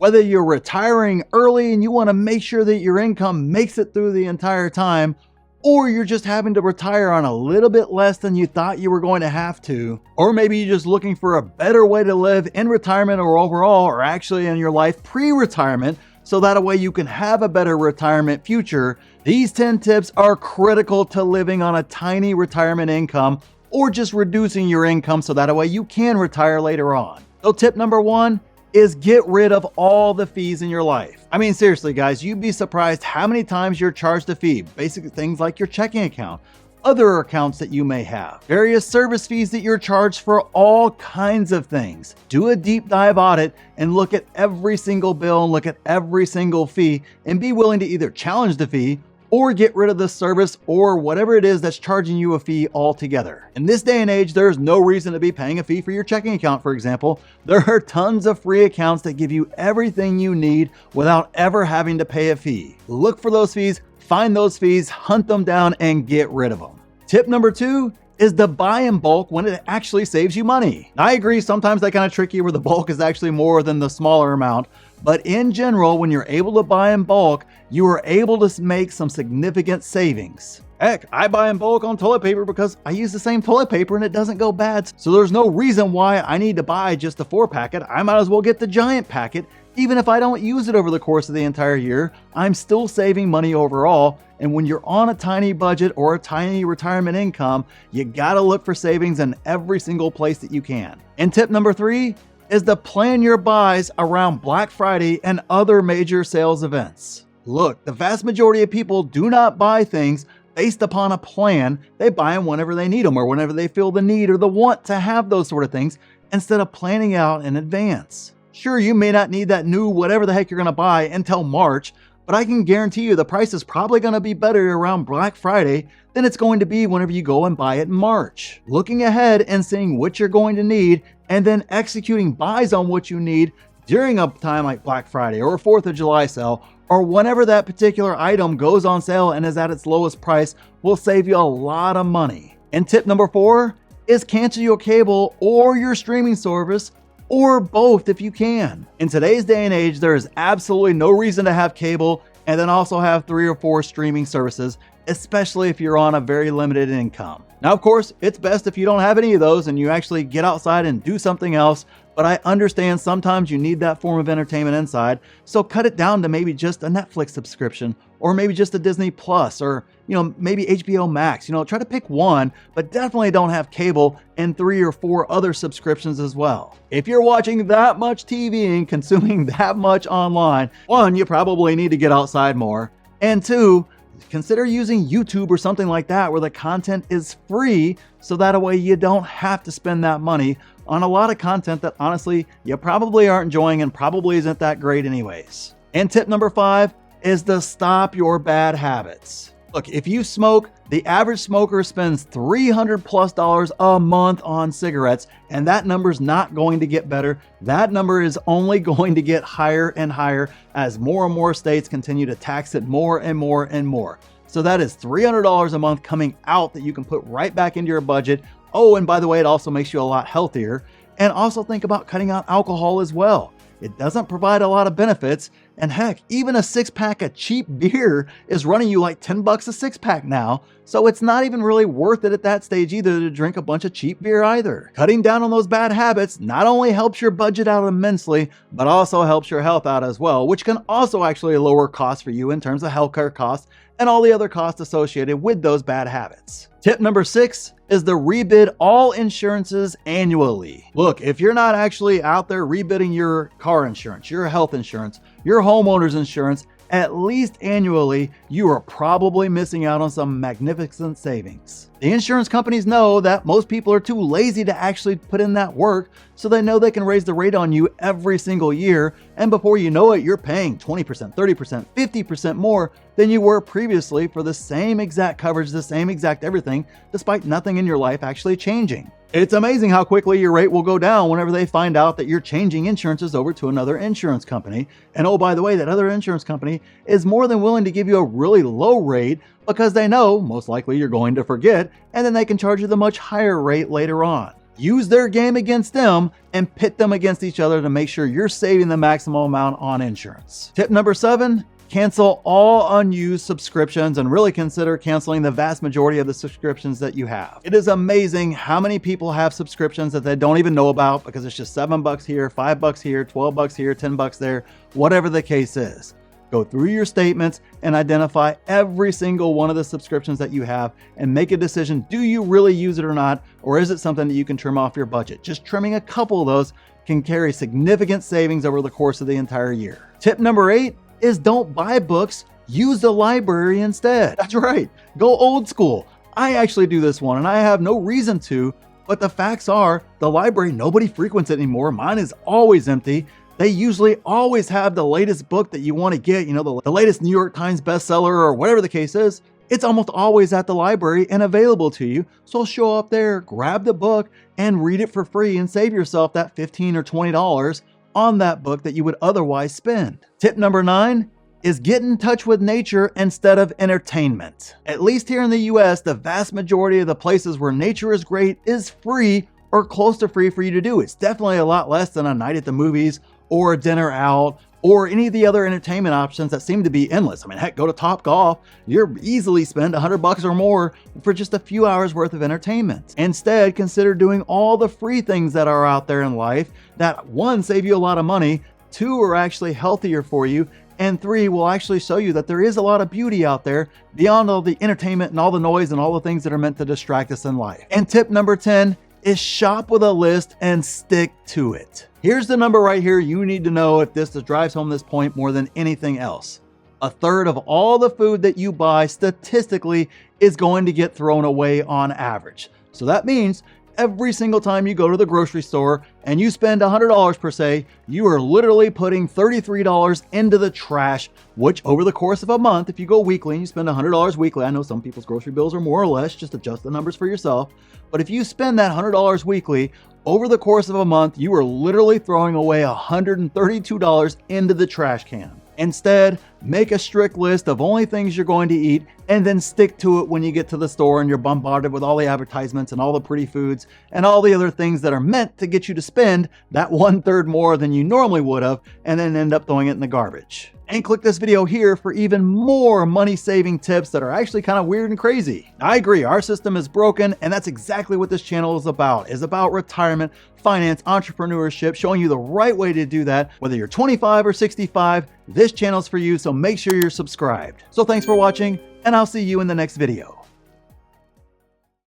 Whether you're retiring early and you want to make sure that your income makes it through the entire time, or you're just having to retire on a little bit less than you thought you were going to have to, or maybe you're just looking for a better way to live in retirement or overall, or actually in your life pre-retirement, so that way you can have a better retirement future. These 10 tips are critical to living on a tiny retirement income or just reducing your income so that way you can retire later on. So tip number 1 is get rid of all the fees in your life. I mean, seriously, guys, you'd be surprised how many times you're charged a fee. Basic things like your checking account, other accounts that you may have, various service fees that you're charged for all kinds of things. Do a deep dive audit and look at every single bill and look at every single fee and be willing to either challenge the fee or get rid of the service or whatever it is that's charging you a fee altogether. In this day and age, there's no reason to be paying a fee for your checking account, for example. There are tons of free accounts that give you everything you need without ever having to pay a fee. Look for those fees, find those fees, hunt them down, and get rid of them. Tip number 2 is to buy in bulk when it actually saves you money. I agree, sometimes they kind of trick you where the bulk is actually more than the smaller amount, but in general, when you're able to buy in bulk, you are able to make some significant savings. Heck, I buy in bulk on toilet paper because I use the same toilet paper and it doesn't go bad. So there's no reason why I need to buy just a 4-packet. I might as well get the giant packet. Even if I don't use it over the course of the entire year, I'm still saving money overall. And when you're on a tiny budget or a tiny retirement income, you gotta look for savings in every single place that you can. And tip number 3 is to plan your buys around Black Friday and other major sales events. Look, the vast majority of people do not buy things based upon a plan. They buy them whenever they need them or whenever they feel the need or the want to have those sort of things instead of planning out in advance. Sure, you may not need that new whatever the heck you're gonna buy until March, but I can guarantee you the price is probably gonna be better around Black Friday than it's going to be whenever you go and buy it in March. Looking ahead and seeing what you're going to need and then executing buys on what you need during a time like Black Friday or 4th of July sale or whenever that particular item goes on sale and is at its lowest price will save you a lot of money. And tip number 4 is cancel your cable or your streaming service or both if you can. In today's day and age, there is absolutely no reason to have cable and then also have 3 or 4 streaming services, especially if you're on a very limited income. Now, of course, it's best if you don't have any of those and you actually get outside and do something else, but I understand sometimes you need that form of entertainment inside, so cut it down to maybe just a Netflix subscription or maybe just a Disney Plus or, maybe HBO Max. Try to pick one, but definitely don't have cable and 3 or 4 other subscriptions as well. If you're watching that much TV and consuming that much online, 1, you probably need to get outside more, and 2, consider using YouTube or something like that where the content is free so that way you don't have to spend that money on a lot of content that honestly you probably aren't enjoying and probably isn't that great anyways. And tip number 5 is to stop your bad habits. Look, if you smoke, the average smoker spends $300+ a month on cigarettes, and that number's not going to get better. That number is only going to get higher and higher as more and more states continue to tax it more and more and more. So that is $300 a month coming out that you can put right back into your budget. Oh, and by the way, it also makes you a lot healthier. And also think about cutting out alcohol as well. It doesn't provide a lot of benefits. And heck, even a 6-pack of cheap beer is running you like $10 a 6-pack now. So it's not even really worth it at that stage either to drink a bunch of cheap beer either. Cutting down on those bad habits not only helps your budget out immensely, but also helps your health out as well, which can also actually lower costs for you in terms of healthcare costs and all the other costs associated with those bad habits. Tip number 6 is to rebid all insurances annually. Look, if you're not actually out there rebidding your car insurance, your health insurance, your homeowner's insurance, at least annually, you are probably missing out on some magnificent savings. The insurance companies know that most people are too lazy to actually put in that work, so they know they can raise the rate on you every single year, and before you know it, you're paying 20%, 30%, 50% more than you were previously for the same exact coverage, the same exact everything, despite nothing in your life actually changing. It's amazing how quickly your rate will go down whenever they find out that you're changing insurances over to another insurance company. And oh, by the way, that other insurance company is more than willing to give you a really low rate because they know most likely you're going to forget, and then they can charge you the much higher rate later on. use their game against them and pit them against each other to make sure you're saving the maximum amount on insurance. Tip number 7, cancel all unused subscriptions and really consider canceling the vast majority of the subscriptions that you have. It is amazing how many people have subscriptions that they don't even know about because it's just $7 here, $5 here, $12 here, $10 there, whatever the case is. Go through your statements and identify every single one of the subscriptions that you have and make a decision. Do you really use it or not? Or is it something that you can trim off your budget? Just trimming a couple of those can carry significant savings over the course of the entire year. Tip number 8 is don't buy books, use the library instead. That's right, go old school. I actually do this one and I have no reason to, but the facts are the library, nobody frequents it anymore. Mine is always empty. They usually always have the latest book that you want to get, the latest New York Times bestseller or whatever the case is. It's almost always at the library and available to you. So show up there, grab the book and read it for free and save yourself that $15 or $20 on that book that you would otherwise spend. Tip number 9 is get in touch with nature instead of entertainment. At least here in the US, the vast majority of the places where nature is great is free or close to free for you to do. It's definitely a lot less than a night at the movies or a dinner out, or any of the other entertainment options that seem to be endless. I mean, heck, go to Top Golf. You're easily spend $100 or more for just a few hours worth of entertainment. Instead, consider doing all the free things that are out there in life that 1, save you a lot of money, 2, are actually healthier for you, and 3, will actually show you that there is a lot of beauty out there beyond all the entertainment and all the noise and all the things that are meant to distract us in life. And tip number 10 is shop with a list and stick to it. Here's the number right here you need to know if this drives home this point more than anything else. 1/3 of all the food that you buy statistically is going to get thrown away on average. So that means every single time you go to the grocery store and you spend $100 per se, you are literally putting $33 into the trash, which over the course of a month, if you go weekly and you spend $100 weekly, I know some people's grocery bills are more or less, just adjust the numbers for yourself. But if you spend that $100 weekly, over the course of a month, you are literally throwing away $132 into the trash can. Instead, make a strict list of only things you're going to eat and then stick to it when you get to the store and you're bombarded with all the advertisements and all the pretty foods and all the other things that are meant to get you to spend that 1/3 more than you normally would have and then end up throwing it in the garbage. And click this video here for even more money-saving tips that are actually kind of weird and crazy. I agree, our system is broken, and that's exactly what this channel is about. It's about retirement, finance, entrepreneurship, showing you the right way to do that. Whether you're 25 or 65, this channel's for you, so make sure you're subscribed. So thanks for watching, and I'll see you in the next video.